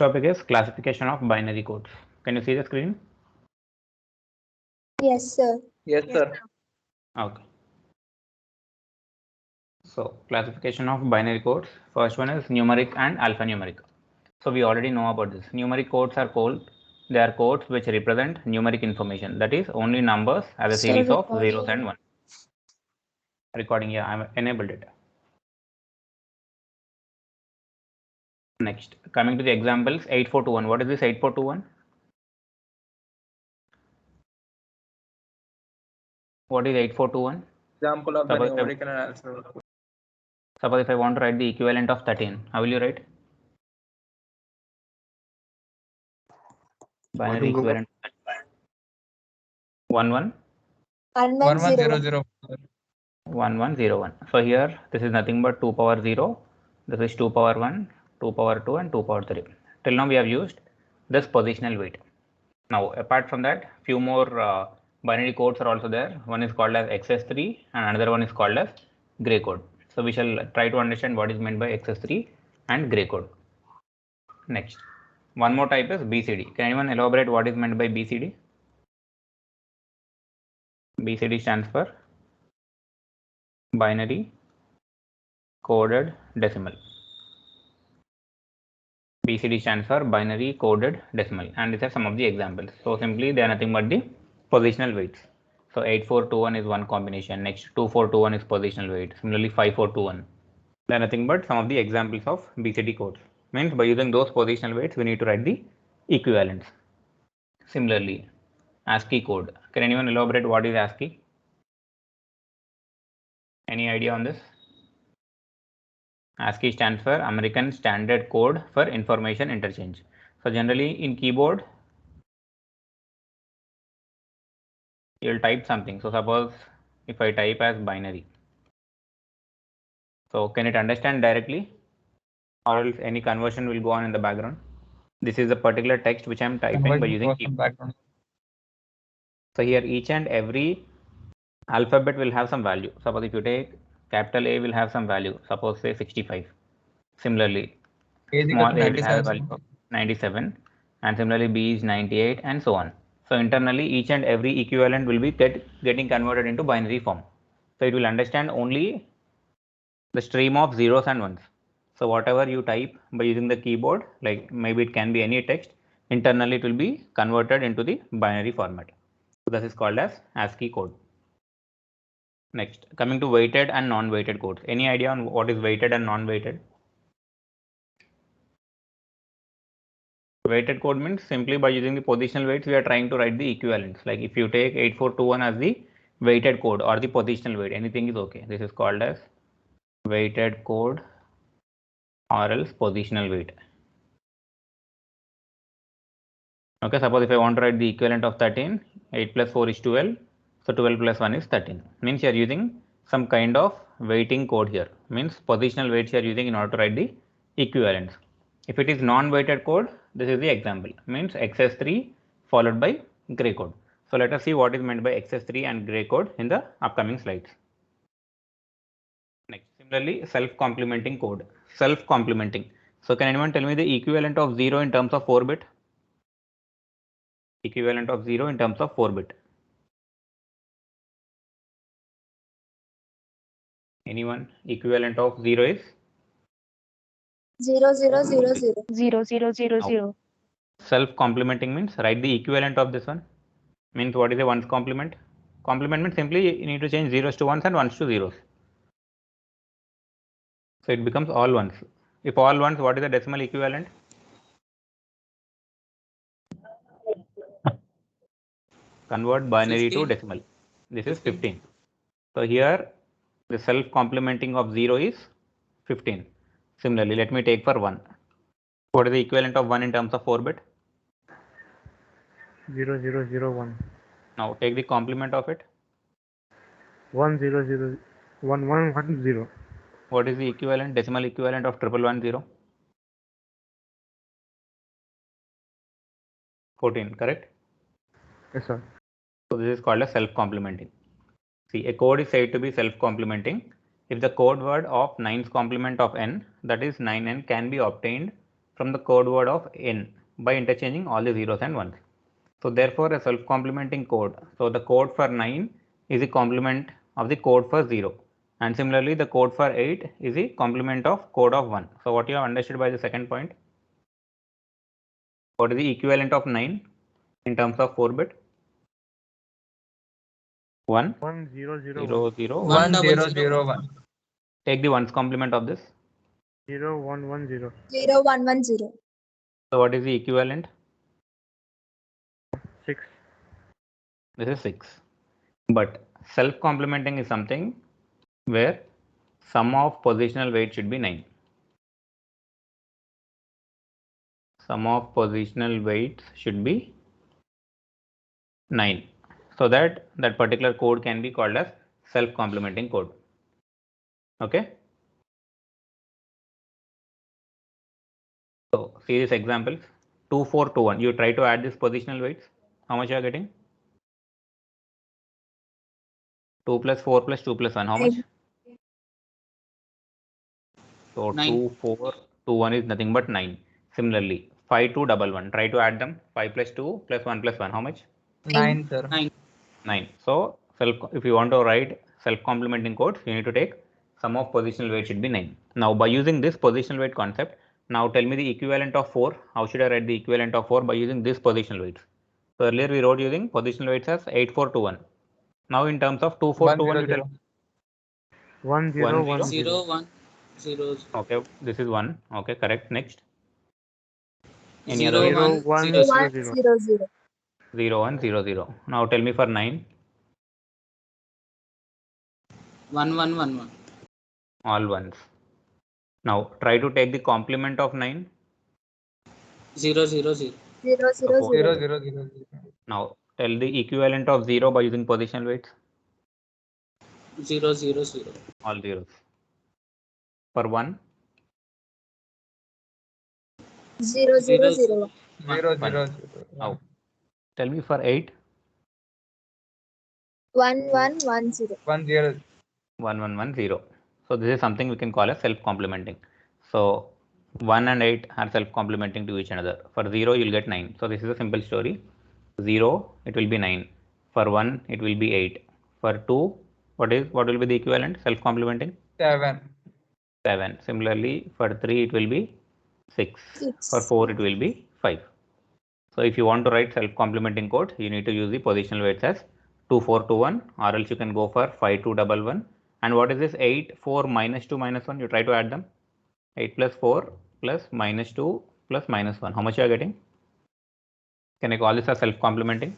topic is classification of binary codes. Can you see the screen? Yes, sir. Yes, sir. Okay. So classification of binary codes. First one is numeric and alphanumeric. So we already know about this. Numeric codes are called, they are codes which represent numeric information, that is only numbers as a series of zeros and ones. Recording, yeah, I enabled it. Next, coming to the examples, 8421. What is this 8421? What is 8421? Example of the numerical and alphabetical. Suppose if I want to write the equivalent of 13, how will you write? Binary equivalent. 11 1100. 1101. So here this is nothing but 2 power 0. This is 2 power 1, 2 power 2 and 2 power 3. Till now we have used this positional weight. Now apart from that, few more binary codes are also there. One is called as XS3 and another one is called as gray code. So we shall try to understand what is meant by XS3 and gray code. Next, one more type is BCD. Can anyone elaborate what is meant by BCD? BCD stands for binary coded decimal. BCD stands for binary coded decimal, and these are some of the examples. So simply they are nothing but the positional weights. So 8421 is one combination. Next 2421 is positional weight. Similarly 5421. They are nothing but some of the examples of BCD codes. Means by using those positional weights we need to write the equivalents. Similarly, ASCII code. Can anyone elaborate what is ASCII? Any idea on this? ASCII stands for American Standard Code for Information Interchange. So generally in keyboard you will type something. So suppose if I type as binary, so can it understand directly, or else any conversion will go on in the background? This is a particular text which I am typing by using keyboard. So here each and every alphabet will have some value. Suppose if you take capital A will have some value, suppose say 65. Similarly, small a will have a value of 97, and similarly B is 98 and so on. So internally each and every equivalent will be getting converted into binary form. So it will understand only the stream of zeros and ones. So whatever you type by using the keyboard, like maybe it can be any text, internally it will be converted into the binary format. So this is called as ASCII code. Next, coming to weighted and non-weighted codes. Any idea on what is weighted and non-weighted? Weighted code means simply by using the positional weights we are trying to write the equivalents. Like if you take 8421 as the weighted code or the positional weight, anything is okay. This is called as weighted code or else positional weight. Okay, suppose if I want to write the equivalent of 13, 8 plus 4 is 12. So 12 plus 1 is 13. Means you are using some kind of weighting code here. Means positional weights you are using in order to write the equivalents. If it is non-weighted code, this is the example. Means XS3 followed by gray code. So let us see what is meant by XS3 and gray code in the upcoming slides. Next, similarly, self-complementing code. Self-complementing. So can anyone tell me the equivalent of 0 in terms of 4-bit? Equivalent of 0 in terms of 4-bit. Anyone? Equivalent of 0 is? 0000. 0000. Self-complementing means write the equivalent of this one. Means what is a ones complement? Complement means simply you need to change zeros to ones and ones to zeros. So it becomes all ones. If all ones, what is the decimal equivalent? Convert binary 15. to decimal. This is 15. So here the self-complementing of 0 is 15. Similarly, let me take for 1. What is the equivalent of 1 in terms of 4-bit? 0001. Now take the complement of it. 1001110. What is the equivalent, decimal equivalent of 1110? 14, correct? Yes, sir. So this is called a self-complementing. See, a code is said to be self-complementing if the code word of 9's complement of n, that is 9n, can be obtained from the code word of n by interchanging all the zeros and ones. So therefore, a self-complementing code. So the code for 9 is the complement of the code for 0. And similarly, the code for 8 is the complement of code of 1. So what you have understood by the second point? What is the equivalent of 9 in terms of 4-bit? 1 1 0 0 0 1 0 1 0 0 1. Take the ones complement of this. 0 1 1 0. 0 1 1 0. So what is the equivalent? 6. This is 6. But self-complementing is something where sum of positional weight should be 9. Sum of positional weights should be 9. So that particular code can be called as self-complementing code. Okay. So see these examples. 2 4 2 1. You try to add this positional weights. How much you are getting? 2 plus 4 plus 2 plus 1. How much? So 9. 2 4 2 1 is nothing but 9. Similarly, 5 2 1 1. Try to add them. 5 plus 2 plus 1 plus 1. How much? 9, sir. 9. 9. So if you want to write self-complementing codes, you need to take sum of positional weight should be 9. Now by using this positional weight concept, now tell me the equivalent of 4. How should I write the equivalent of 4 by using this positional weights? So earlier we wrote using positional weights as 8 4 2 1. Now in terms of 2 4 2 1, you tell 1 0 1 0 0. 1 0 okay, this is 1. Okay, correct. Next. Any 0 other? 0 1 1 0 0 1 0. 0 0. 0 1 0 0. Now tell me for 9. 1 1 1 1. All ones. Now try to take the complement of 9. 0 0 0. 0 0 4. 0 0. 0 0. Now tell the equivalent of 0 by using positional weights. 0 0 0. All zeros. For 1. 0 0 0. 0 One. 0 Now 0. tell me for 8. 1 1 1 0. 1 0. 1 1 1 0. So this is something we can call as self-complementing. So 1 and 8 are self-complementing to each another. For 0 you'll get 9. So this is a simple story. 0 it will be 9. For 1 it will be 8. For 2 what will be the equivalent self-complementing? 7. 7. Similarly for 3 it will be 6. 6. For 4 it will be 5. So if you want to write self-complementing code, you need to use the positional weights as 2 4 2 1, or else you can go for 5 2 1 1. And what is this 8 4 minus 2 minus 1? You try to add them. 8 plus 4 plus minus 2 plus minus 1. How much you are getting? Can I call this as self-complementing?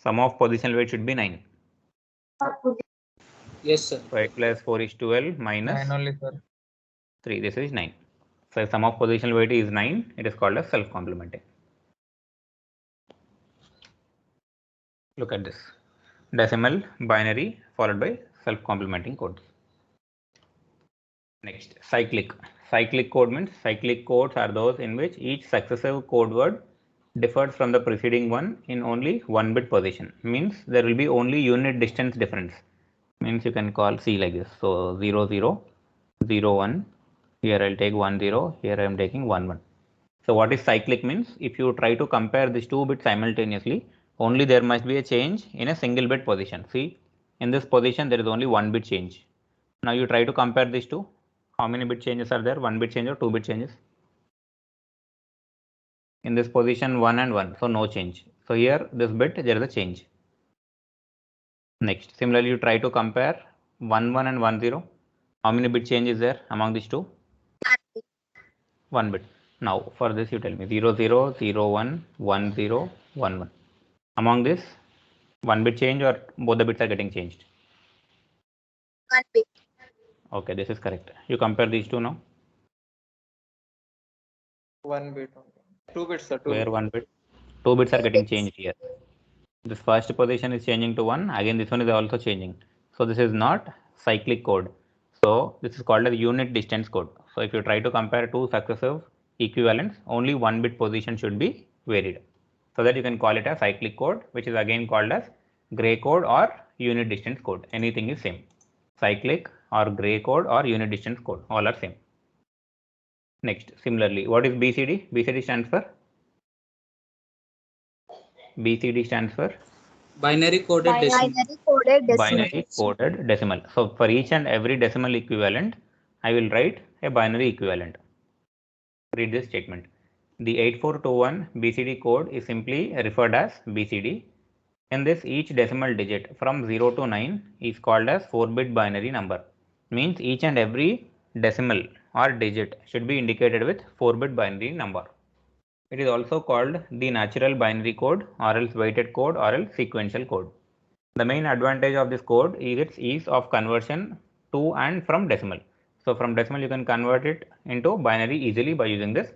Sum of positional weight should be 9. Yes, sir. So 8 plus 4 is 12 minus 9 only, sir. 3. This is 9. So if sum of positional weight is 9, it is called as self-complementing. Look at this. Decimal, binary, followed by self-complementing codes. Next, cyclic. Cyclic code means cyclic codes are those in which each successive code word differs from the preceding one in only 1-bit position. Means there will be only unit distance difference. Means you can call C like this. So 0 0 0 1. Here I'll take 1 0. Here I am taking 1 1. So what is cyclic means? If you try to compare these 2 bits simultaneously, only there must be a change in a single bit position. See, in this position there is only 1 bit change. Now you try to compare these two. How many bit changes are there? 1 bit change or 2 bit changes? In this position 1 and 1, so no change. So here this bit there is a change. Next, similarly you try to compare 1 1 and 1 0. How many bit change is there among these two? 1 bit. Now for this you tell me 0 0 0 1 1 0 1 1. Among this 1 bit change or both the bits are getting changed? 1 bit. Okay, this is correct. You compare these two now. 1 bit only. 2 bits, sir. 2 Where bits. 1 bit? 2 bits are 2 getting bits. changed here. This first position is changing to 1. Again this one is also changing. So this is not cyclic code. So this is called as unit distance code. So if you try to compare two successive equivalents, only 1 bit position should be varied. So that you can call it a cyclic code, which is again called as gray code or unit distance code. Anything is same. Cyclic or gray code or unit distance code, all are same. Next, similarly, what is BCD? BCD stands for? BCD stands for? Binary coded decimal. Binary coded decimal. Binary coded decimal. So for each and every decimal equivalent, I will write a binary equivalent. Read this statement. The 8421 BCD code is simply referred as BCD. In this, each decimal digit from 0 to 9 is called as 4-bit binary number. Means each and every decimal or digit should be indicated with 4-bit binary number. It is also called the natural binary code, or else weighted code, or else sequential code. The main advantage of this code is its ease of conversion to and from decimal. So from decimal you can convert it into binary easily by using this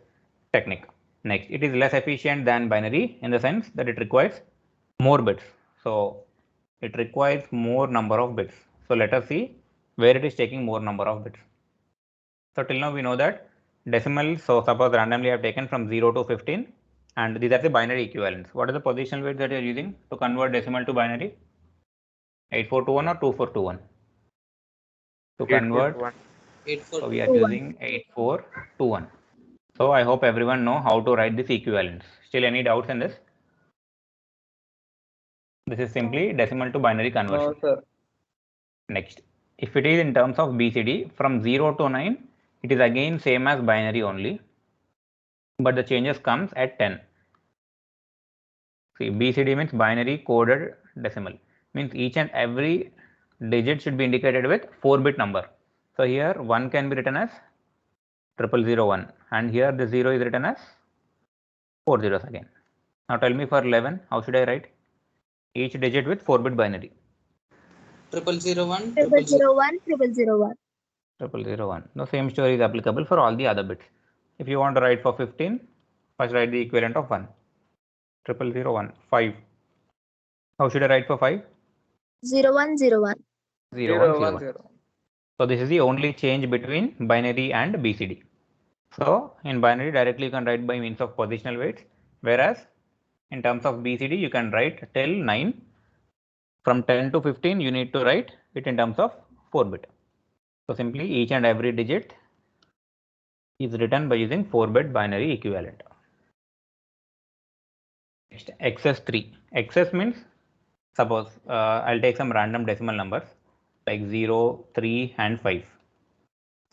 technique. Next, it is less efficient than binary in the sense that it requires more bits. So it requires more number of bits. So let us see where it is taking more number of bits. So till now we know that decimals, so suppose randomly I have taken from 0 to 15 and these are the binary equivalents. What is the positional weight that you are using to convert decimal to binary? 8421 or 2421? To convert, 8421. so we are using 8421. So I hope everyone know how to write this equivalents. Still any doubts in this? This is simply decimal to binary conversion. No, sir. Next, if it is in terms of BCD from 0 to 9, it is again same as binary only, but the changes comes at 10. See, BCD means binary coded decimal, means each and every digit should be indicated with 4-bit number. So here 1 can be written as 0001 and here the 0 is written as 4 zeros again. Now tell me for 11, how should I write each digit with 4-bit binary? 0001 001 001. 0001. The same story is applicable for all the other bits. If you want to write for 15, first write the equivalent of 1. 0001. 5. How should I write for 5? 0101. 0101. So this is the only change between binary and BCD. So in binary directly you can write by means of positional weights, whereas in terms of BCD you can write till 9. From 10 to 15 you need to write it in terms of 4-bit. So simply each and every digit is written by using 4-bit binary equivalent. Next, XS3. XS means, suppose I'll take some random decimal numbers like 0, 3 and 5.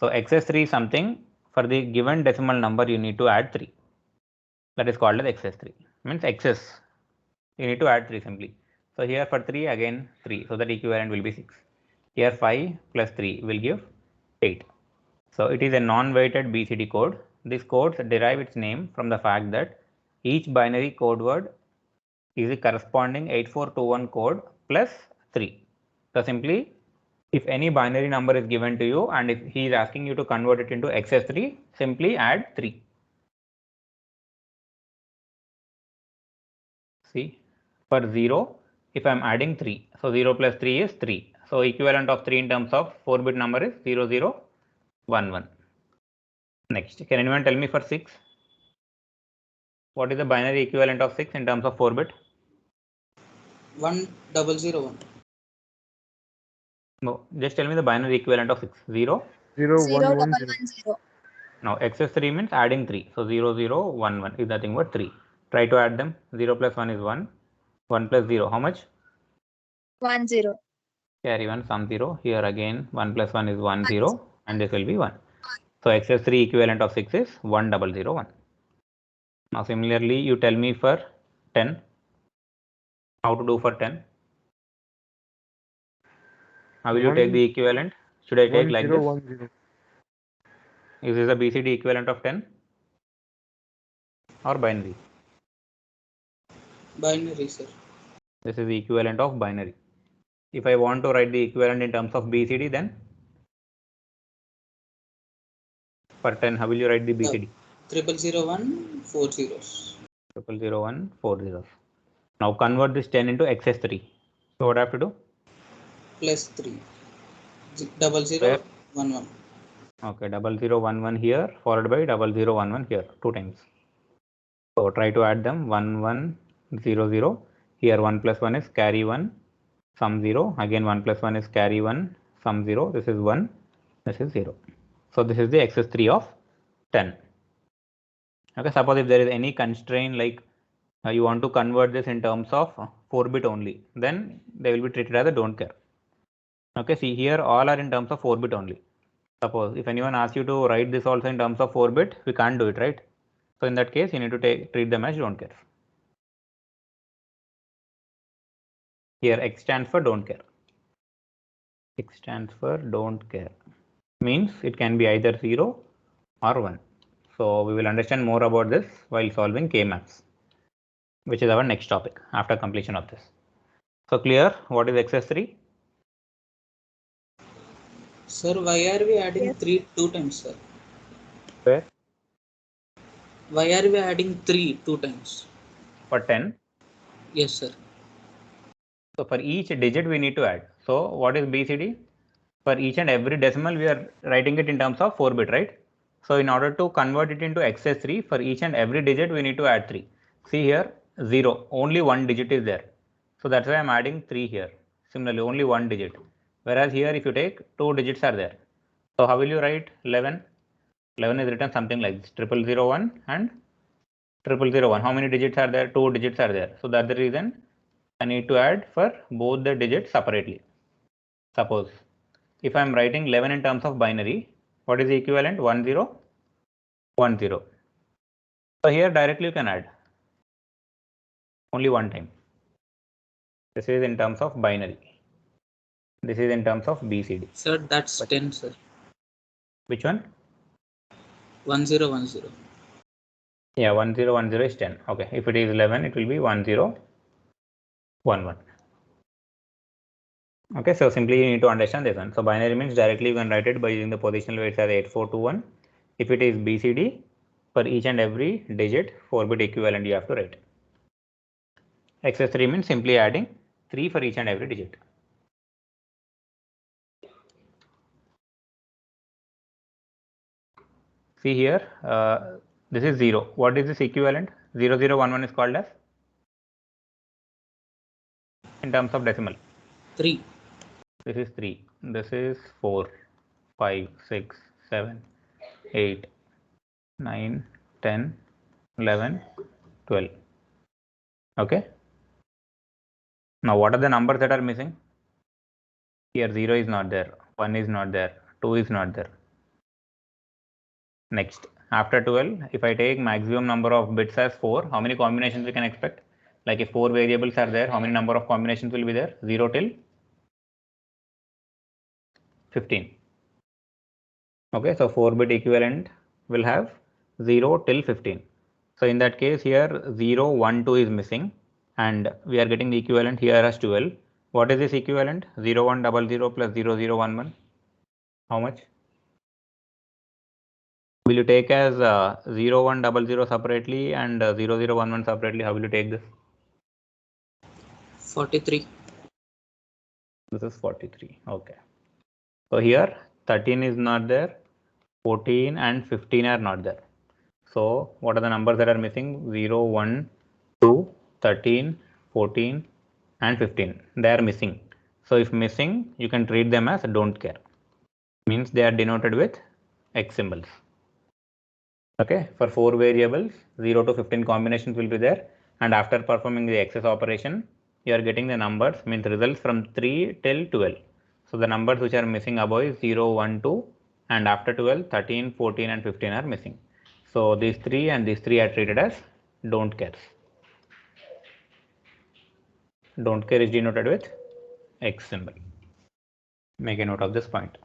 So XS3 is something for the given decimal number you need to add 3. That is called as XS3. Means XS. You need to add 3 simply. So here for 3 again 3. So that equivalent will be 6. Here 5 plus 3 will give 8. So it is a non-weighted BCD code. This code derive its name from the fact that each binary code word is a corresponding 8421 code plus 3. So simply, if any binary number is given to you and if he is asking you to convert it into XS3, simply add 3. See, for 0, if I am adding 3, so 0 plus 3 is 3. So equivalent of 3 in terms of 4-bit number is 0011. Next, can anyone tell me for 6? What is the binary equivalent of 6 in terms of 4-bit? 1001. No, just tell me the binary equivalent of 6. 0? 0110. Now XS3 means adding 3. So 0011 is nothing but 3. Try to add them. 0 plus 1 is 1. 1 plus 0, how much? 10. Carry 1, sum 0. Here again 1 plus 1 is 1 0 and this will be 1. So XS3 equivalent of 6 is 1001. Now similarly you tell me for 10. How to do for 10? How will you take the equivalent? Should I take like this? 1010. Is this a BCD equivalent of 10 or binary? Binary, sir. This is the equivalent of binary. If I want to write the equivalent in terms of BCD, then for 10, how will you write the BCD? 0001 4 zeros. 0001 4 zeros. Now convert this 10 into XS3. So what I have to do? Plus 3. 0011. Okay, 0011 here followed by 0011 here 2 times. So try to add them. 1100. Here 1 plus 1 is carry 1 sum 0. Again 1 plus 1 is carry 1 sum 0. This is 1. This is 0. So this is the XS3 of 10. Okay, suppose if there is any constraint like you want to convert this in terms of 4-bit only, then they will be treated as a don't care. Okay, see here all are in terms of 4-bit only. Suppose if anyone asks you to write this also in terms of 4-bit, we can't do it, right? So in that case, you need to treat them as don't care. Here X stands for don't care. X stands for don't care. Means it can be either 0 or 1. So we will understand more about this while solving K-maps, which is our next topic after completion of this. So clear what is XS3? Sir, why are we adding Yes. 3 2 times, sir? Where? Why are we adding 3 2 times? For 10. Yes, sir. So for each digit we need to add. So what is BCD? For each and every decimal we are writing it in terms of 4-bit, right? So in order to convert it into XS3, for each and every digit we need to add 3. See here 0, only one digit is there. So that's why I'm adding 3 here. Similarly, only one digit. Whereas here if you take 2 digits are there. So how will you write 11? 11 is written something like this, 0001 and 0001. How many digits are there? 2 digits are there. So that's the reason I need to add for both the digits separately. Suppose if I am writing 11 in terms of binary, what is the equivalent? 10, 10. So here directly you can add only one time. This is in terms of binary. This is in terms of BCD. Sir, that's 10, sir. Which one? 1010. Yeah, 1010 is 10. Okay, if it is 11, it will be 1011. Okay, so simply you need to understand this one. So binary means directly you can write it by using the positional weights as 8421. If it is BCD, for each and every digit 4-bit equivalent you have to write. XS3 means simply adding 3 for each and every digit. See here, this is 0. What is this equivalent? 0011 is called as? In terms of decimal. 3. This is 3. This is 4, 5, 6, 7, 8, 9, 10, 11, 12. Okay. Now what are the numbers that are missing? Here 0 is not there, 1 is not there, 2 is not there. Next, after 12, if I take maximum number of bits as 4, how many combinations we can expect? Like if 4 variables are there, how many number of combinations will be there? 0 till 15. Okay, so 4-bit equivalent will have 0 till 15. So in that case here 0, 1, 2 is missing and we are getting the equivalent here as 12. What is this equivalent? 0100 plus 0011. How much? Will you take as 0100 separately and 0011 separately? How will you take this? 43. This is 43. Okay. So here 13 is not there, 14 and 15 are not there. So what are the numbers that are missing? 0, 1, 2, 13, 14 and 15. They are missing. So if missing, you can treat them as don't care. Means they are denoted with X symbols. Okay, for 4 variables, 0 to 15 combinations will be there. And after performing the excess operation, you are getting the numbers, means results from 3 till 12. So the numbers which are missing above is 0, 1, 2 and after 12, 13, 14 and 15 are missing. So these 3 and these 3 are treated as don't cares. Don't care is denoted with X symbol. Make a note of this point.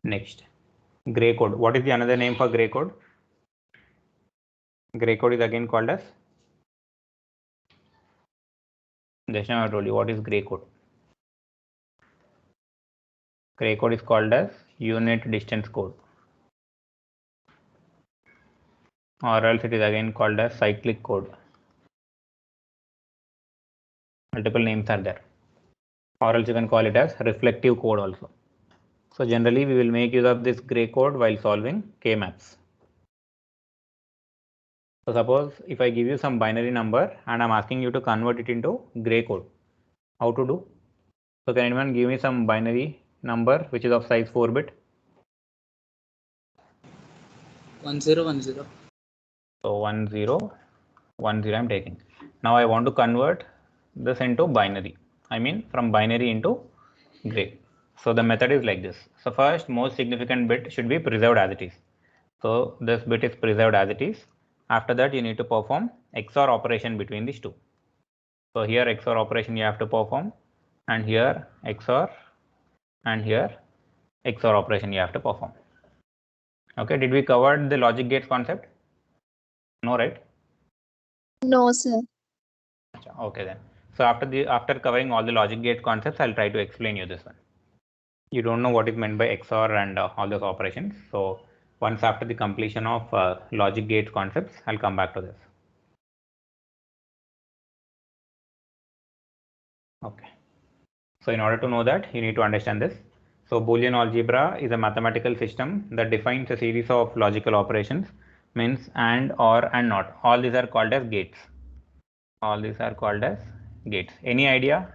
Next, gray code. What is the another name for gray code? Gray code is again called as, just now I told you what is gray code. Gray code is called as unit distance code, or else it is again called as cyclic code. Multiple names are there, or else you can call it as reflective code also. So generally we will make use of this gray code while solving K-maps. So suppose if I give you some binary number and I'm asking you to convert it into gray code, how to do? So can anyone give me some binary number which is of size 4-bit? 1010. So 1010 I'm taking. Now I want to convert this into binary. I mean from binary into gray. So the method is like this. So first, most significant bit should be preserved as it is. So this bit is preserved as it is. After that, you need to perform XOR operation between these two. So here XOR operation you have to perform, and here XOR, and here XOR operation you have to perform. Okay, did we cover the logic gates concept? No, right? No, sir. Okay then. So after covering all the logic gate concepts, I'll try to explain you this one. You don't know what is meant by XOR and all those operations. So once after the completion of logic gate concepts, I'll come back to this. Okay. So in order to know that, you need to understand this. So Boolean algebra is a mathematical system that defines a series of logical operations, means and, or, and not. All these are called as gates. All these are called as gates. Any idea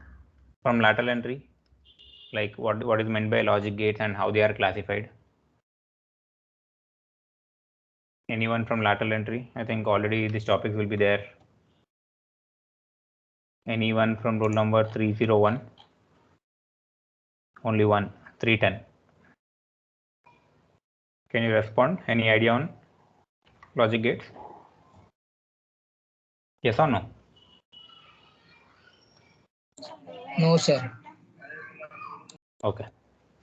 from lateral entry? Like what is meant by logic gates and how they are classified? Anyone from lateral entry? I think already these topics will be there. Anyone from roll number 301? Only one, 310. Can you respond? Any idea on logic gates? Yes or no? No, sir. Okay.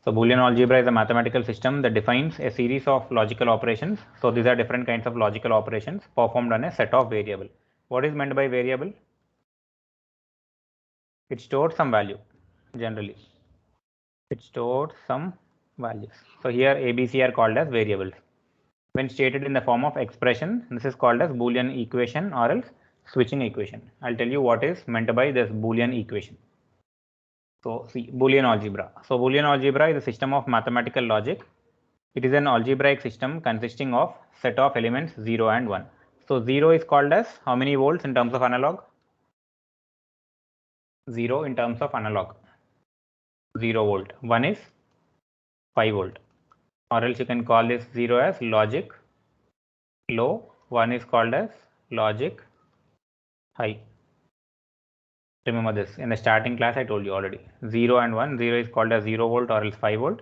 So Boolean algebra is a mathematical system that defines a series of logical operations. So these are different kinds of logical operations performed on a set of variable. What is meant by variable? It stores some value generally. It stores some values. So here ABC are called as variables. When stated in the form of expression, this is called as Boolean equation or else switching equation. I'll tell you what is meant by this Boolean equation. So see, Boolean algebra. So Boolean algebra is a system of mathematical logic. It is an algebraic system consisting of set of elements 0 and 1. So 0 is called as how many volts in terms of analog? 0 in terms of analog. 0 volt. 1 is 5 volt. Or else you can call this 0 as logic low. 1 is called as logic high. Remember this, in the starting class I told you already, 0 and 1, 0 is called as 0 volt or else 5 volt,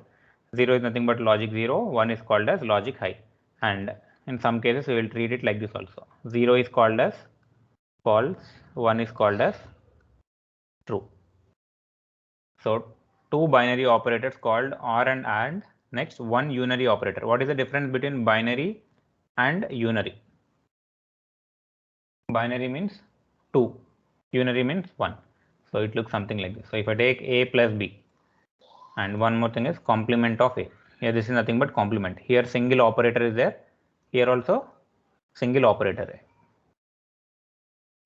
0 is nothing but logic 0, 1 is called as logic high, and in some cases we will treat it like this also. 0 is called as false, 1 is called as true. So two binary operators called OR and AND. Next, one unary operator. What is the difference between binary and unary? Binary means 2. Unary means 1. So it looks something like this. So if I take A plus B, and one more thing is complement of A. Here this is nothing but complement. Here single operator is there. Here also single operator.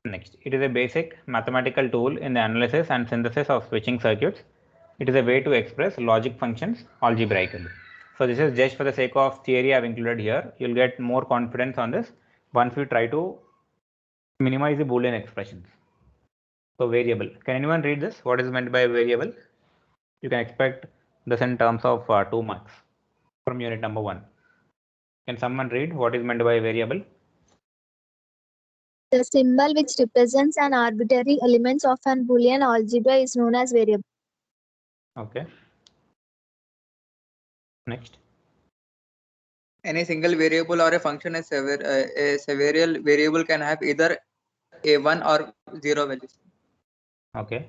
Next, it is a basic mathematical tool in the analysis and synthesis of switching circuits. It is a way to express logic functions algebraically. So this is just for the sake of theory I have included here. You'll get more confidence on this once we try to minimize the Boolean expressions. So variable. Can anyone read this? What is meant by variable? You can expect this in terms of 2 marks from unit number 1. Can someone read what is meant by variable? The symbol which represents an arbitrary element of an Boolean algebra is known as variable. Okay. Next. Any single variable or a function as a several variable can have either a 1 or 0 values. Okay.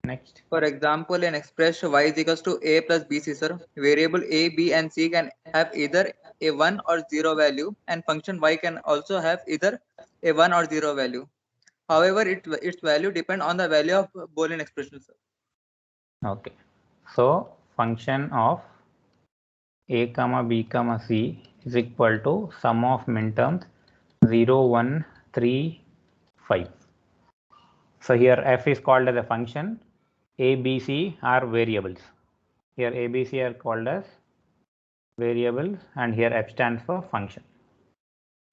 Next. For example, an expression y is equals to a plus bc, sir. Variable a, b, and c can have either a 1 or 0 value, and function y can also have either a 1 or 0 value. However, its value depend on the value of Boolean expression, sir. Okay. So function of a comma b comma c is equal to sum of minterms 0, 1, 3, 5. So here f is called as a function. A, B, C are variables. Here A, B, C are called as variables, and here f stands for function.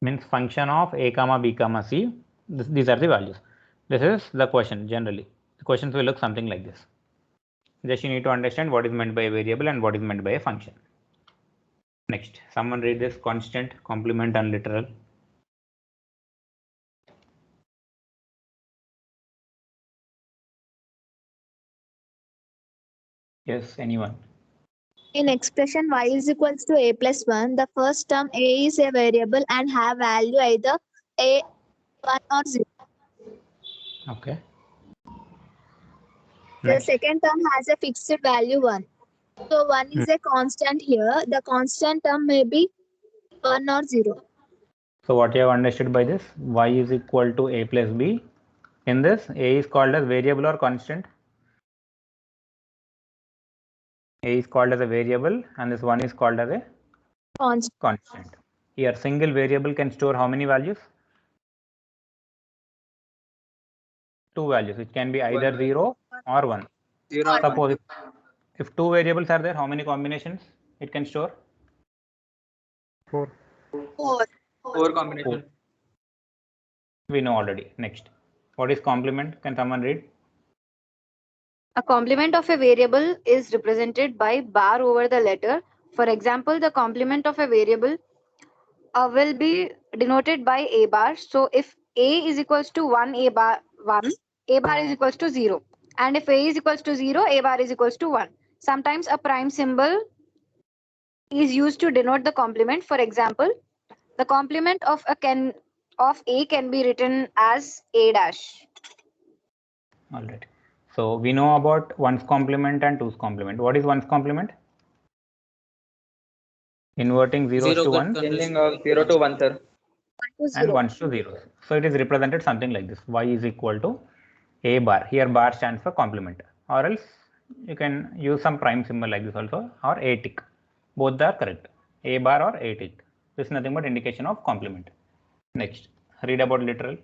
Means function of a comma b comma c. These are the values. This is the question generally. The questions will look something like this. Just you need to understand what is meant by a variable and what is meant by a function. Next, someone read this: constant, complement, and literal. Yes, anyone? In expression y is equals to a plus 1, the first term a is a variable and have value either a, 1 or 0. Okay. The Next. second term has a fixed value 1. So 1 is a constant here. The constant term may be 1 or 0. So what you have understood by this? Y is equal to a plus b. In this, a is called as variable or constant? A is called as a variable and this 1 is called as a constant. Here, single variable can store how many values? 2 values, which can be either 0 or 1. 0 or 1. Suppose if 2 variables are there, how many combinations it can store? 4. 4 combination. We know already. Next, what is complement? Can someone read? A complement of a variable is represented by bar over the letter. For example, the complement of a variable will be denoted by a bar. So if a is equals to 1, a bar 1, a bar is equals to 0. And if a is equals to 0, a bar is equals to 1. Sometimes a prime symbol is used to denote the complement. For example, the complement of a can be written as a dash. All right. So we know about 1's complement and 2's complement. What is 1's complement? Inverting zeros to 1 Changing of 0 to 1, sir. and 1s to 0s. So it is represented something like this: y is equal to a bar. Here bar stands for complement, or else you can use some prime symbol like this also, or a tick. Both are correct. A bar or a tick. This is nothing but indication of complement. Next, read about literal.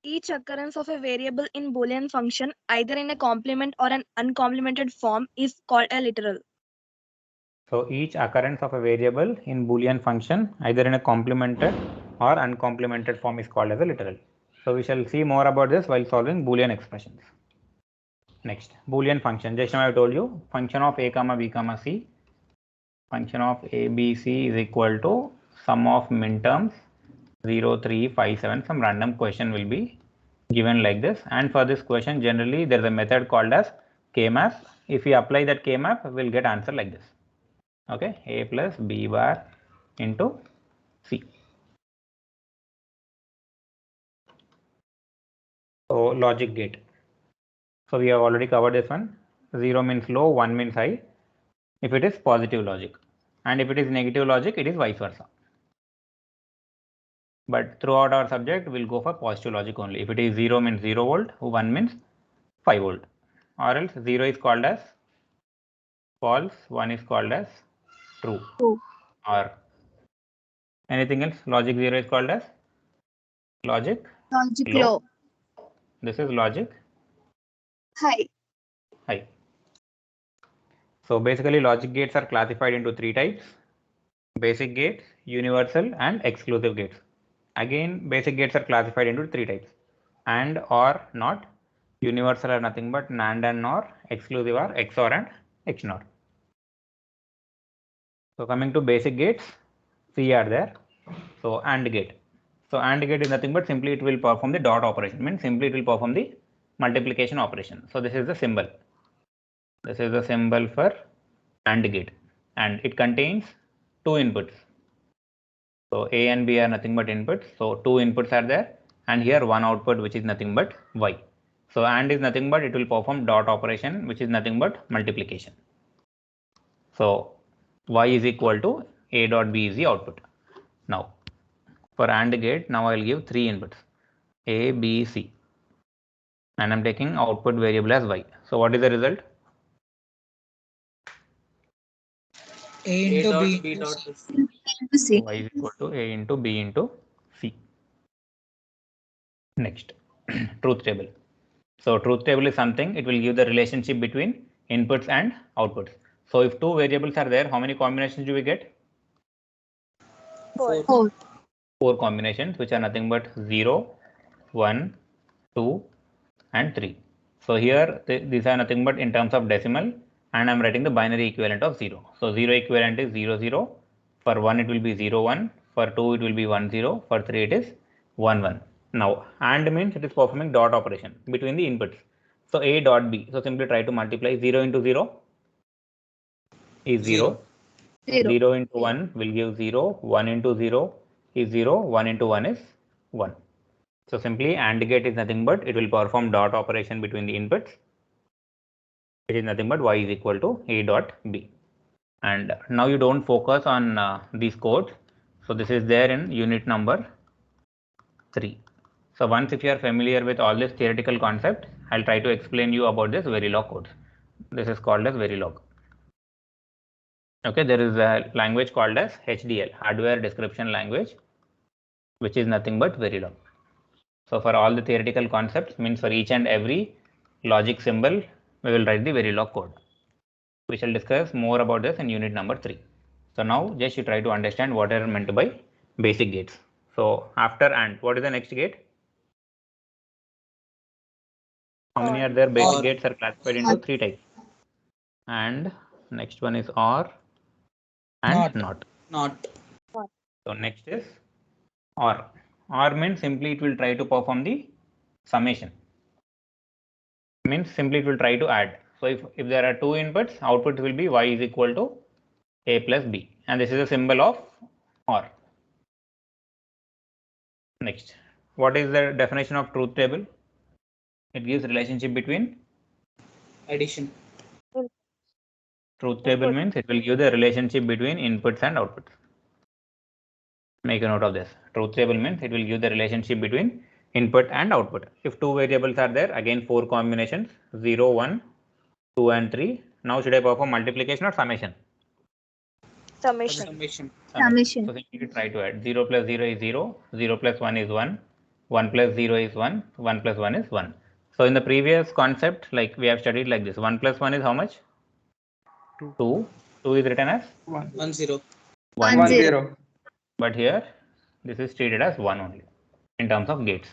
Each occurrence of a variable in Boolean function, either in a complement or an uncomplemented form, is called a literal. So each occurrence of a variable in Boolean function, either in a complemented or uncomplemented form, is called as a literal. So we shall see more about this while solving Boolean expressions. Next, Boolean function. Just now I told you, function of a comma b comma c. Function of a b c is equal to sum of min terms 0, 3, 5, 7. Some random question will be given like this. And for this question, generally there is a method called as k-map. If we apply that k-map, we'll get answer like this. Okay, a plus b bar into c. So logic gate. So we have already covered this one. 0 means low, 1 means high. If it is positive logic, and if it is negative logic, it is vice versa. But throughout our subject, we'll go for positive logic only. If it is 0 means 0 volt, 1 means 5 volt, or else 0 is called as false, 1 is called as true. Or anything else. Logic 0 is called as logic low. This is logic high. So basically logic gates are classified into 3 types: basic gates, universal, and exclusive gates. Again, basic gates are classified into 3 types: and, or, not. Universal are nothing but NAND and NOR. Exclusive are XOR and XNOR. So coming to basic gates, 3 are there. So AND gate. So AND gate is nothing but simply it will perform the dot operation. Means simply it will perform the multiplication operation. So this is the symbol. This is the symbol for AND gate, and it contains 2 inputs. So A and B are nothing but inputs. So 2 inputs are there, and here 1 output, which is nothing but Y. So AND is nothing but it will perform dot operation, which is nothing but multiplication. So Y is equal to A dot B is the output. Now for AND gate, now I will give 3 inputs: A, B, C, and I'm taking output variable as Y. So what is the result? A into B dot C. Y is equal to A into B into C. Next, truth table. So truth table is something, it will give the relationship between inputs and outputs. So if 2 variables are there, how many combinations do we get? 4. 4 combinations, which are nothing but 0, 1, 2, and 3. So here these are nothing but in terms of decimal, and I'm writing the binary equivalent of 0. So 0 equivalent is 0, 0. For 1 it will be 0, 1. For 2 it will be 1, 0. For 3 it is 1, 1. Now AND means it is performing dot operation between the inputs. So A dot B. So simply try to multiply 0 into 0 is 0. 0 into 1 will give 0. 1 into 0 is 0. 1 into 1 is 1. So simply AND gate is nothing but it will perform dot operation between the inputs. It is nothing but y is equal to A dot B. And now you don't focus on these codes. So this is there in unit number 3. So once if you are familiar with all this theoretical concept, I'll try to explain you about this Verilog code. This is called as Verilog. Okay, there is a language called as HDL, Hardware Description Language, which is nothing but Verilog. So for all the theoretical concepts, means for each and every logic symbol, we will write the Verilog code. We shall discuss more about this in unit number 3. So now just you try to understand what are meant by basic gates. So after AND, what is the next gate? How many are there? Basic gates are classified into 3 types. And next one is OR and NOT. So next is OR. OR means simply it will try to perform the summation. Means simply it will try to add. So if there are 2 inputs, output will be y is equal to A plus B. And this is a symbol of OR. Next, what is the definition of truth table? It gives relationship between addition. Truth table means it will give the relationship between inputs and outputs. Make a note of this. Truth table means it will give the relationship between input and output. If 2 variables are there, again 4 combinations, 0, 1, 2 and 3. Now should I perform multiplication or summation? Summation. So you try to add 0 plus 0 is 0, 0 plus 1 is 1, 1 plus 0 is 1, 1 plus 1 is 1. So in the previous concept, like we have studied like this, 1 plus 1 is how much? 2. 2 is written as 1 0. 1 0. But here this is treated as 1 only in terms of gates.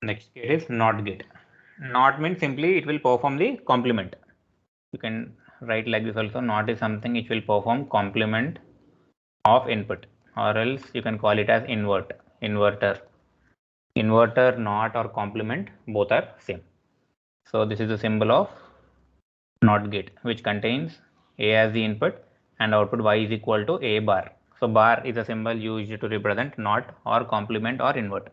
Next gate is NOT gate. NOT means simply it will perform the complement. You can write like this also. NOT is something which will perform complement of input, or else you can call it as inverter. Inverter, NOT or complement, both are same. So this is the symbol of NOT gate, which contains A as the input and output y is equal to A bar. So bar is a symbol used to represent NOT or complement or invert,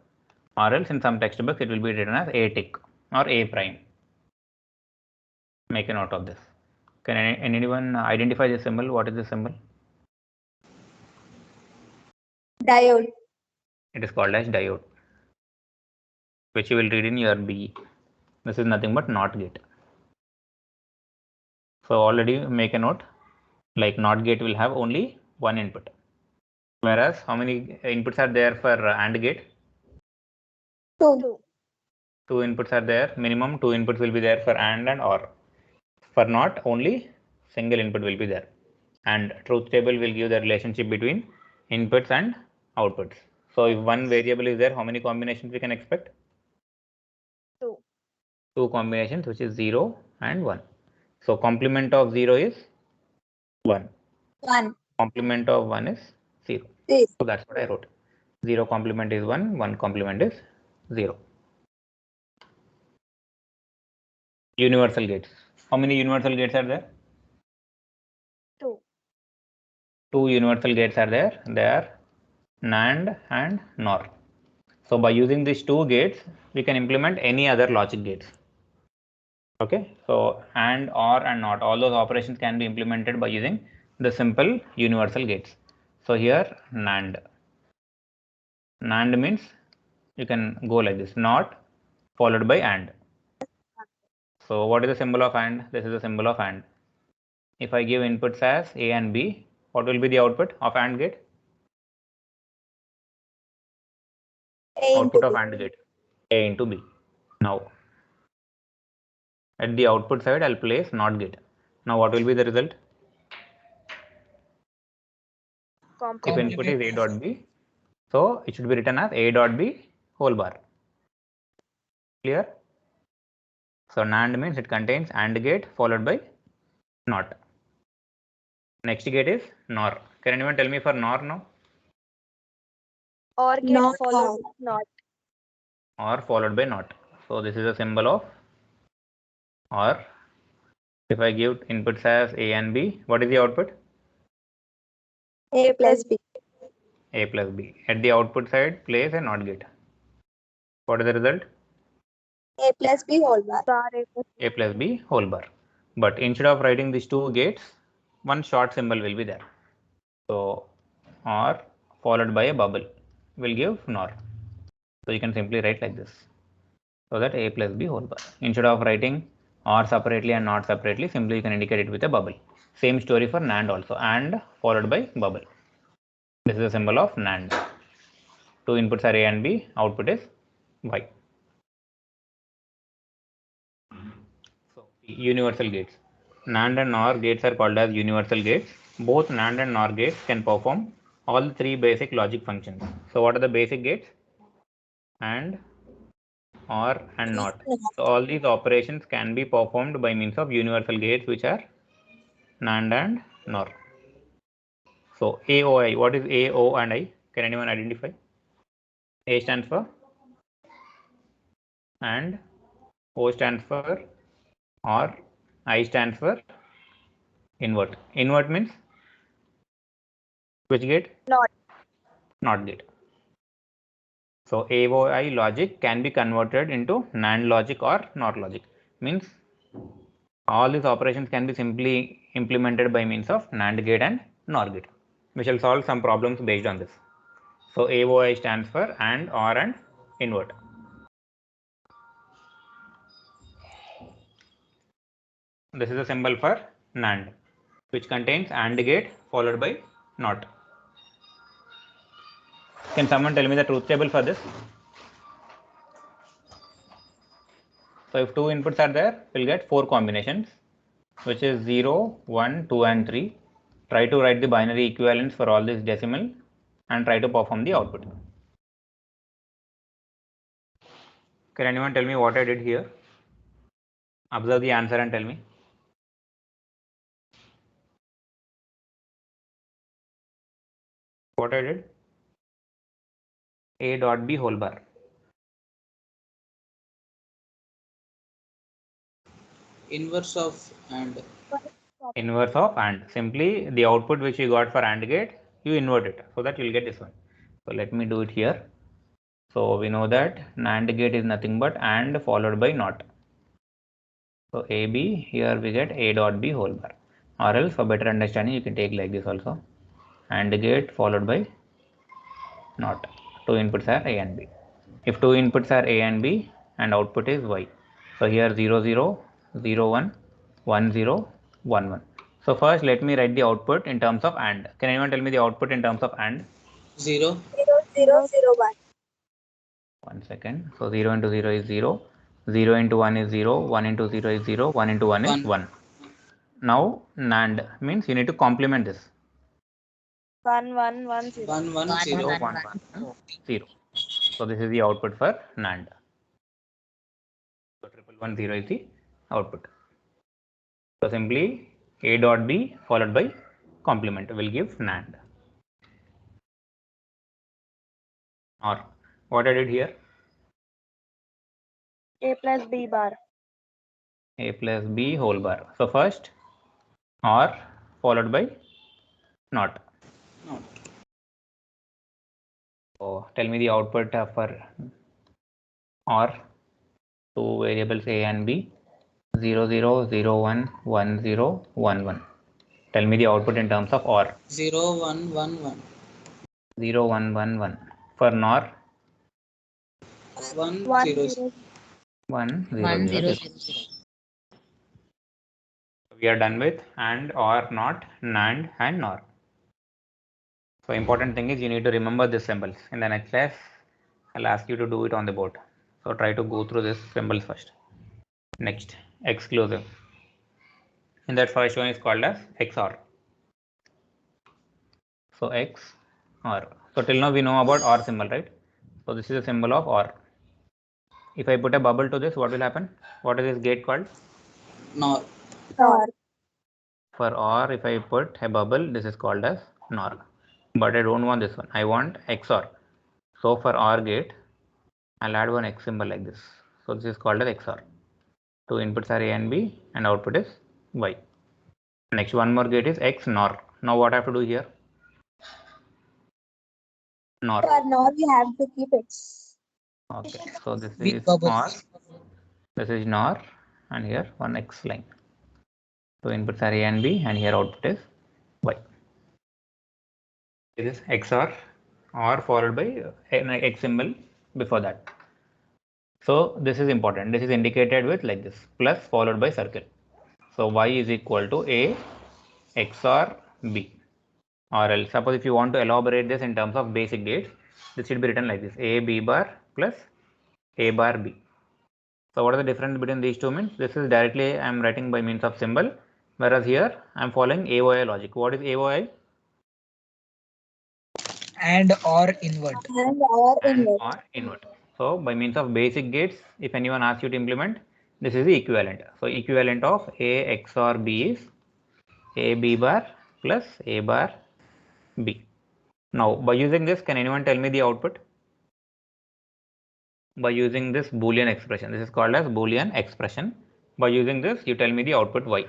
or else in some textbooks it will be written as A tick or A prime. Make a note of this. Can anyone identify this symbol? What is this symbol? Diode. It is called as diode, which you will read in your BE. This is nothing but NOT gate. So already make a note, like NOT gate will have only one input. Whereas how many inputs are there for AND gate? 2. 2 inputs are there. Minimum 2 inputs will be there for AND and OR. For NOT, only single input will be there. And truth table will give the relationship between inputs and outputs. So if one variable is there, how many combinations we can expect? 2. 2 combinations, which is 0 and 1. So complement of 0 is 1. 1. Complement of 1 is 0. So that's what I wrote. 0 complement is 1, 1 complement is 0. Universal gates. How many universal gates are there? 2. 2 universal gates are there. They are NAND and NOR. So by using these 2 gates, we can implement any other logic gates. Okay, so AND, OR and NOT, all those operations can be implemented by using the simple universal gates. So here NAND. NAND means you can go like this, NOT followed by AND. So what is the symbol of AND? This is the symbol of AND. If I give inputs as A and B, what will be the output of AND gate? Output of AND gate, A into B. Now at the output side, I'll place NOT gate. Now what will be the result? If input is A dot B, so it should be written as A dot B whole bar. Clear? So NAND means it contains AND gate followed by NOT. Next gate is NOR. Can anyone tell me for NOR now? Or gate Not followed or. by not. OR followed by NOT. So this is a symbol of OR. If I give inputs as A and B, what is the output? A plus B. A plus B. At the output side, place a NOT gate. What is the result? A plus B whole bar. Bar A plus B whole bar. But instead of writing these two gates, one short symbol will be there. So OR followed by a bubble will give NOR. So you can simply write like this. So that A plus B whole bar. Instead of writing OR separately and NOT separately, simply you can indicate it with a bubble. Same story for NAND also. AND followed by bubble. This is a symbol of NAND. Two inputs are A and B. Output is Y. So universal gates. NAND and NOR gates are called as universal gates. Both NAND and NOR gates can perform all three basic logic functions. So what are the basic gates? AND, OR and NOT. So all these operations can be performed by means of universal gates, which are NAND and NOR. So AOI, what is A, O and I? Can anyone identify? A stands for AND, O stands for OR, I stands for invert. Invert means which gate? Not. NOT gate. So AOI logic can be converted into NAND logic or NOR logic. Means all these operations can be simply implemented by means of NAND gate and NOR gate. We shall solve some problems based on this. So AOI stands for AND, OR and invert. This is a symbol for NAND, which contains AND gate followed by NOT. Can someone tell me the truth table for this? So if two inputs are there, we'll get 4 combinations, which is 0, 1, 2 and 3. Try to write the binary equivalents for all this decimal and try to perform the output. Can anyone tell me what I did here? Observe the answer and tell me. What I did? A dot B whole bar. Inverse of AND. Inverse of AND. Simply the output which you got for AND gate, you invert it so that you'll get this one. So let me do it here. So we know that NAND gate is nothing but AND followed by NOT. So AB, here we get A dot B whole bar. Or else for better understanding, you can take like this also. AND gate followed by NOT. Two inputs are A and B. If two inputs are A and B and output is Y. So here 0, 0, 0, 1, 1, 0, 1, 1. So first let me write the output in terms of AND. Can anyone tell me the output in terms of AND? 0. 0, 0, 0, 1. 1 second. So 0 into 0 is 0. 0 into 1 is 0. 1 into 0 is 0. 1 into 1 is 1. Now NAND means you need to complement this. 1, 1, 1, 0. 1, 1, 0. 1, 1, 0. So this is the output for NAND. So 1110 is the output. So simply A dot B followed by complement will give NAND. Or what I did here? A plus B bar. A plus B whole bar. So first OR followed by NOT. Not. So tell me the output for OR. Two variables A and B. 0, 0, 0, 1, 1, 0, 1, 1. Tell me the output in terms of OR. 0, 1, 1, 1. 0, 1, 1, 1. For NOR. 1, 1, 0, 0. 1, 0, 0, 0. We are done with AND, OR, NOT, NAND and NOR. So important thing is you need to remember these symbols. In the next class, I'll ask you to do it on the board. So try to go through these symbols first. Next, exclusive. In that first one is called as XOR. So XOR. So till now we know about OR symbol, right? So this is a symbol of OR. If I put a bubble to this, what will happen? What is this gate called? NOR. NOR. For OR, if I put a bubble, this is called as NOR. But I don't want this one. I want XOR. So for OR gate, I'll add one X symbol like this. So this is called as XOR. Two inputs are A and B, and output is Y. Next, one more gate is XNOR. Now what I have to do here? NOR. For NOR, we have to keep X. Okay, so this With is bubbles. OR, this is NOR, and here one X line. Two inputs are A and B, and here output is Y. This is XOR, OR followed by an X symbol before that. So this is important. This is indicated with like this, plus followed by circle. So Y is equal to A XOR B. Or else, suppose if you want to elaborate this in terms of basic gates, this should be written like this: A B bar plus A bar B. So what is the difference between these two means? This is directly I am writing by means of symbol, whereas here I am following AOI logic. What is AOI? And or invert. And OR invert. Or invert. So by means of basic gates, if anyone asks you to implement, this is the equivalent. So equivalent of A XOR B is A B bar plus A bar B. Now by using this, can anyone tell me the output? By using this Boolean expression, this is called as Boolean expression. By using this, you tell me the output Y.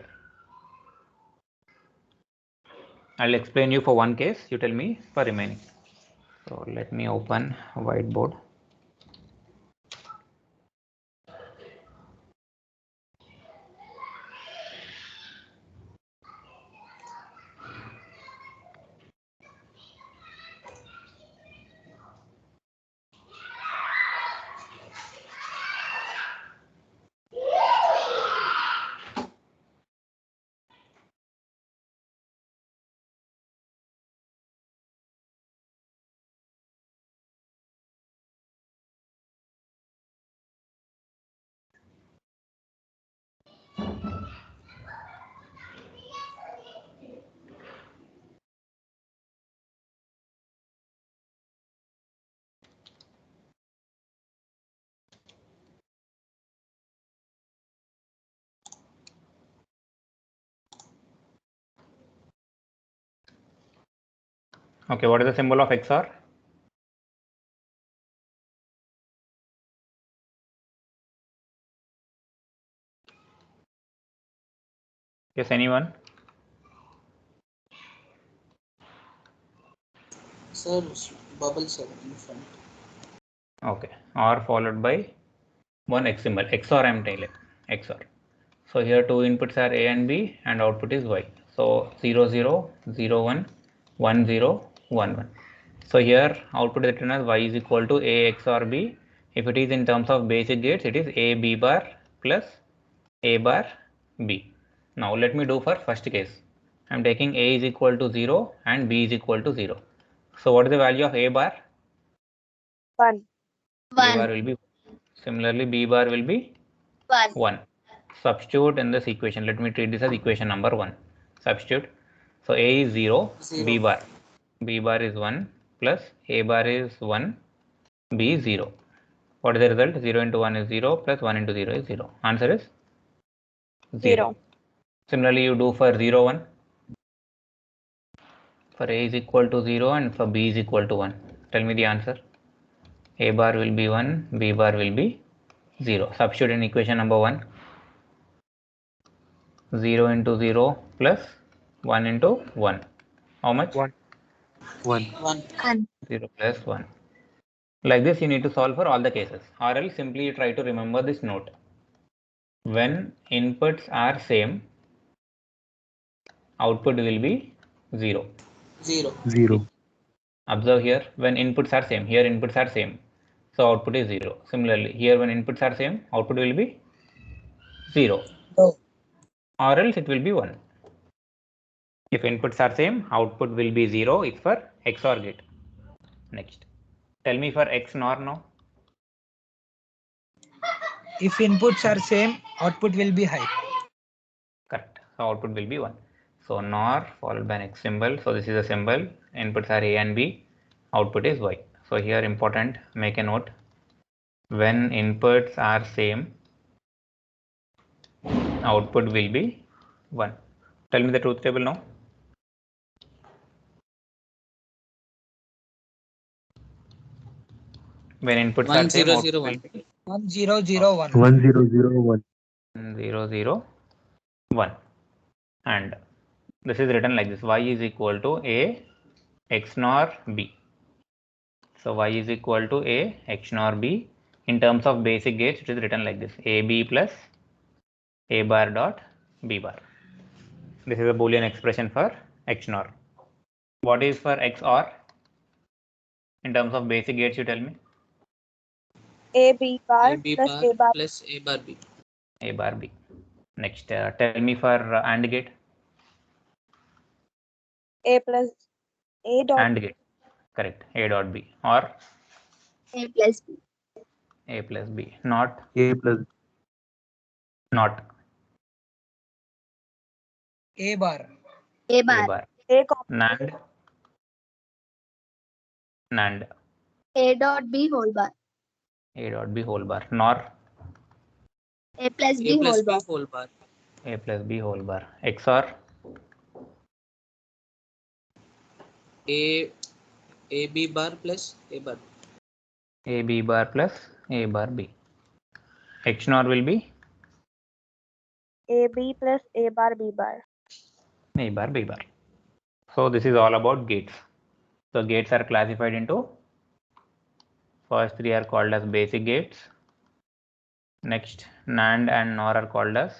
I'll explain you for one case, you tell me for remaining. So let me open whiteboard. Okay, what is the symbol of XOR? Yes, anyone? Sir, bubble sir in front. Okay, OR followed by one X symbol. XOR I am telling. XOR. So here two inputs are A and B, and output is Y. So 0 0 0 1 1 0 1 1. So here output is written as Y is equal to A XOR B. If it is in terms of basic gates, it is A B bar plus A bar B. Now let me do for first case. I am taking A is equal to 0 and B is equal to 0. So what is the value of A bar? 1. A bar will be, similarly B bar will be 1. Substitute in this equation. Let me treat this as equation number 1. Substitute. So A is 0, 0. B bar is 1 plus A bar is 1, B is 0. What is the result? 0 into 1 is 0 plus 1 into 0 is 0. Answer is 0. Similarly, you do for 0 1. For A is equal to 0 and for B is equal to 1. Tell me the answer. A bar will be 1, B bar will be 0. Substitute in equation number 1. 0 into 0 plus 1 into 1. How much? 1. 0 plus 1. Like this, you need to solve for all the cases. Or else simply try to remember this note. When inputs are same, output will be 0. 0. Observe here, when inputs are same, here inputs are same. So output is 0. Similarly, here when inputs are same, output will be 0. Oh. Or else it will be 1. If inputs are same, output will be 0. It's for XOR gate. Next. Tell me for XNOR now. If inputs are same, output will be high. Correct. So output will be 1. So NOR followed by an X symbol. So this is a symbol. Inputs are A and B. Output is Y. So here important, make a note. When inputs are same, output will be 1. Tell me the truth table now. When inputs are same, output will be 1001. 1001. 001. And this is written like this: y is equal to a x nor b. So y is equal to a x nor b. In terms of basic gates, it is written like this: ab plus a bar dot b bar. This is a Boolean expression for x nor. What is for XOR? In terms of basic gates, you tell me. A B bar A B plus bar A bar. plus A bar B. A bar B. Next, tell me for AND gate. A plus A dot AND gate. Correct. A dot B or A plus B. A plus B. Not. A plus Not. A bar. A A bar. bar. A comma NAND. NAND. A dot B whole bar. A dot B whole bar. NOR. A plus A B plus whole B bar. whole bar. A plus B whole bar. XOR. A B bar plus A bar. A B bar plus A bar B. XNOR will be A B plus A bar B bar. A bar B bar. So this is all about gates. So gates are classified into, first three are called as basic gates. Next, NAND and NOR are called as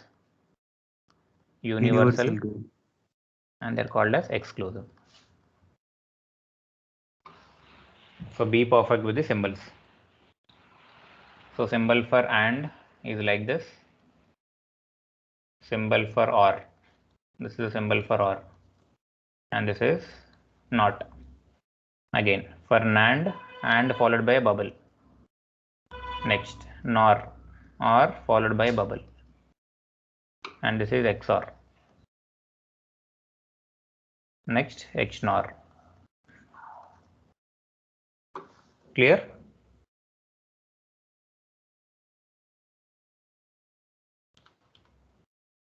universal, gate. and they're called as exclusive. So be perfect with the symbols. So symbol for AND is like this. Symbol for OR. This is a symbol for OR. And this is NOT. Again, for NAND, AND followed by a bubble. Next, NOR, OR followed by a bubble. And this is XOR. Next, XNOR. Clear?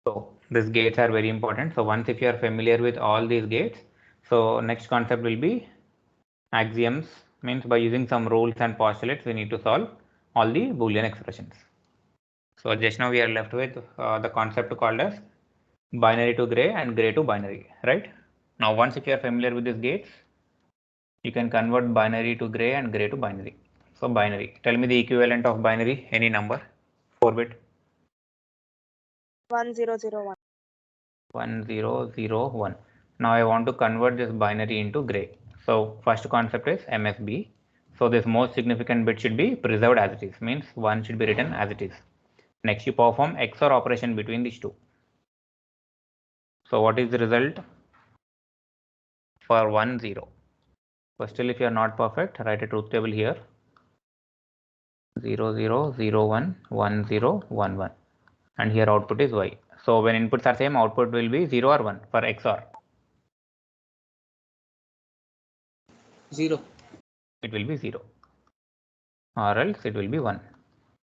So these gates are very important. So once if you are familiar with all these gates, so next concept will be axioms. Means by using some rules and postulates, we need to solve all the Boolean expressions. So just now we are left with the concept called as binary to gray and gray to binary, right? Now once if you are familiar with these gates, you can convert binary to gray and gray to binary. So binary, tell me the equivalent of binary, any number, 4-bit. 1001. 1001. Now I want to convert this binary into gray. So first concept is MSB. So this most significant bit should be preserved as it is, means 1 should be written as it is. Next you perform XOR operation between these two. So what is the result for 1 0? So still if you are not perfect, write a truth table here. 0 0 0 1 1 0 1 1, and here output is Y. So when inputs are same, output will be 0 or 1 for XOR. 0. It will be 0, or else it will be 1.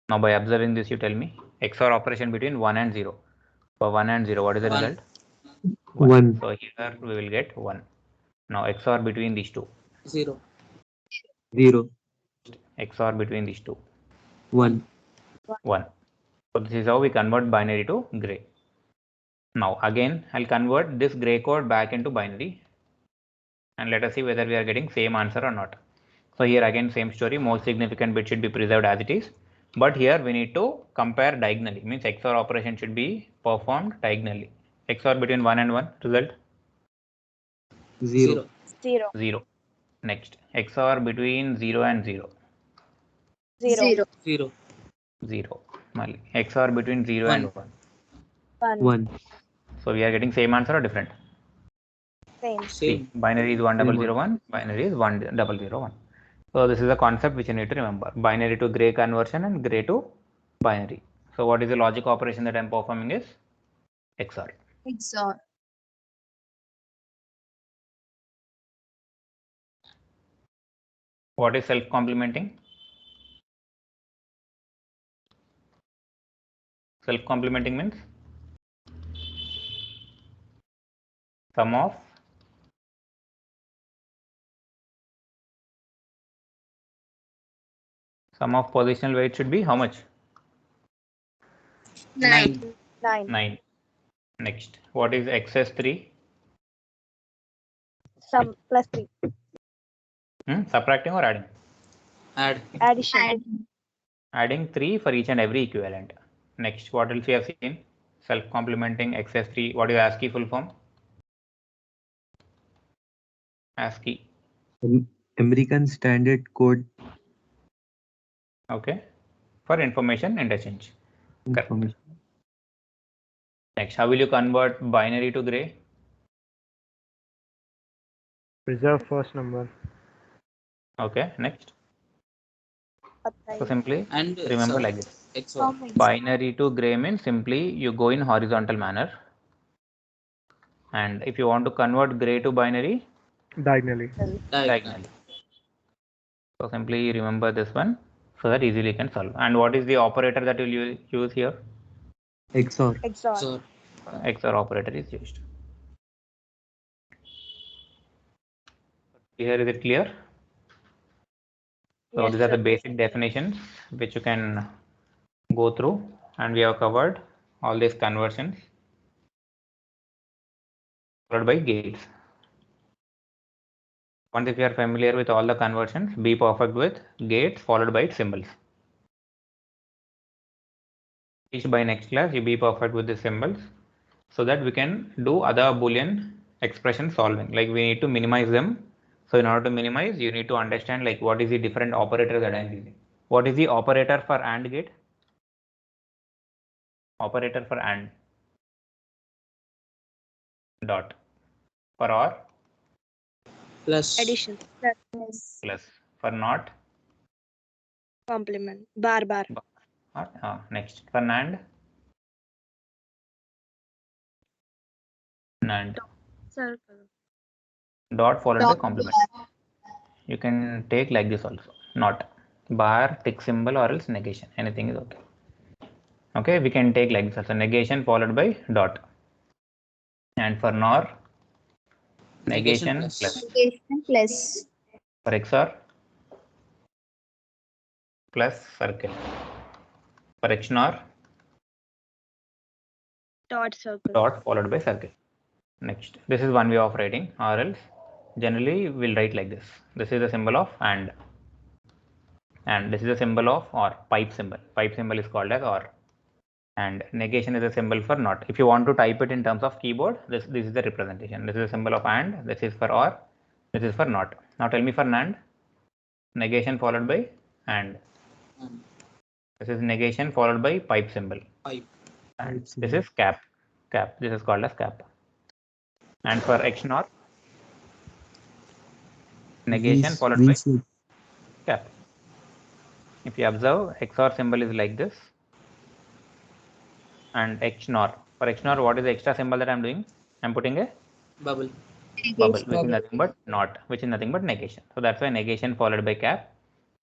Now by observing this, you tell me XOR operation between 1 and 0. For 1 and 0, what is the 1. result? 1. So here we will get 1. Now XOR between these two. 0. 0. XOR between these two. 1. 1. So this is how we convert binary to gray. Now again, I'll convert this gray code back into binary, and let us see whether we are getting same answer or not. So here again same story, most significant bit should be preserved as it is, but here we need to compare diagonally, means XOR operation should be performed diagonally. XOR between 1 and 1, result 0. 0. 0. Next, XOR between 0 and 0. 0. 0. 0. Mali. XOR between 0 1. and 1. 1. 1. So we are getting same answer or different? Same. See, Same. binary is 1001, binary is 1001. So this is a concept which you need to remember: binary to gray conversion and gray to binary. So what is the logic operation that I am performing is XOR. XOR. What is self-complementing? Self-complementing means sum of positional weight should be how much? 9. 9. Next, what is excess 3? Sum plus 3. Subtracting or adding? Addition. Adding 3 for each and every equivalent. Next, what else we have seen? Self-complementing excess 3. What is ASCII full form? ASCII. American Standard Code. Okay. For information interchange. Information. Next, how will you convert binary to gray? Preserve first number. Okay. Next. So simply And remember like this. XOR. Binary to gray means simply you go in horizontal manner. And if you want to convert gray to binary, Diagonally. diagonally. So simply remember this one so that easily you can solve. And what is the operator that you'll use here? XOR. XOR. XOR operator is used. Here is it clear? So Yes, these are the sir. basic definitions which you can go through, and we have covered all these conversions followed by gates. Once if you are familiar with all the conversions, be perfect with gates followed by symbols. Each by next class you be perfect with the symbols so that we can do other Boolean expression solving. Like we need to minimize them. So in order to minimize, you need to understand like what is the different operator that I am using. What is the operator for AND gate? Operator for AND. Dot. For OR? Plus. Addition. Plus. For NOT? Complement. Bar. Next. For NAND? NAND. Circle. Dot followed by complement. You can take like this also. Not. Bar, tick symbol or else negation. Anything is okay. Okay, we can take like this also. Negation followed by dot. And for NOR? Negation plus. Negation plus. For XOR? Plus circle. For XNOR? Dot circle. Dot followed by circle. Next, this is one way of writing, or else generally we'll write like this. This is the symbol of AND. And this is a symbol of OR, pipe symbol. Pipe symbol is called as OR. And negation is a symbol for NOT. If you want to type it in terms of keyboard, this is the representation. This is a symbol of AND, this is for OR, this is for NOT. Now tell me for NAND. Negation followed by AND. This is negation followed by pipe symbol. And this is cap. Cap. This is called as cap. And for XNOR, negation followed by cap. If you observe, XOR symbol is like this. And XNOR. For XNOR, what is the extra symbol that I'm doing? I'm putting a Bubble. Which is nothing but not, which is nothing but negation. So that's why negation followed by cap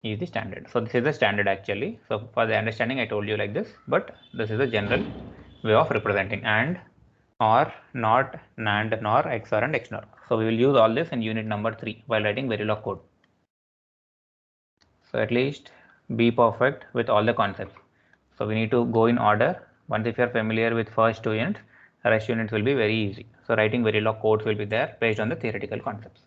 is the standard. So this is the standard actually. So for the understanding, I told you like this, but this is a general way of representing AND, OR, NOT, NAND, NOR, XOR and XNOR. So we will use all this in unit number 3 while writing Verilog code. So at least be perfect with all the concepts. So we need to go in order. Once if you are familiar with first 2 units, rest units will be very easy. So writing Verilog codes will be there based on the theoretical concepts.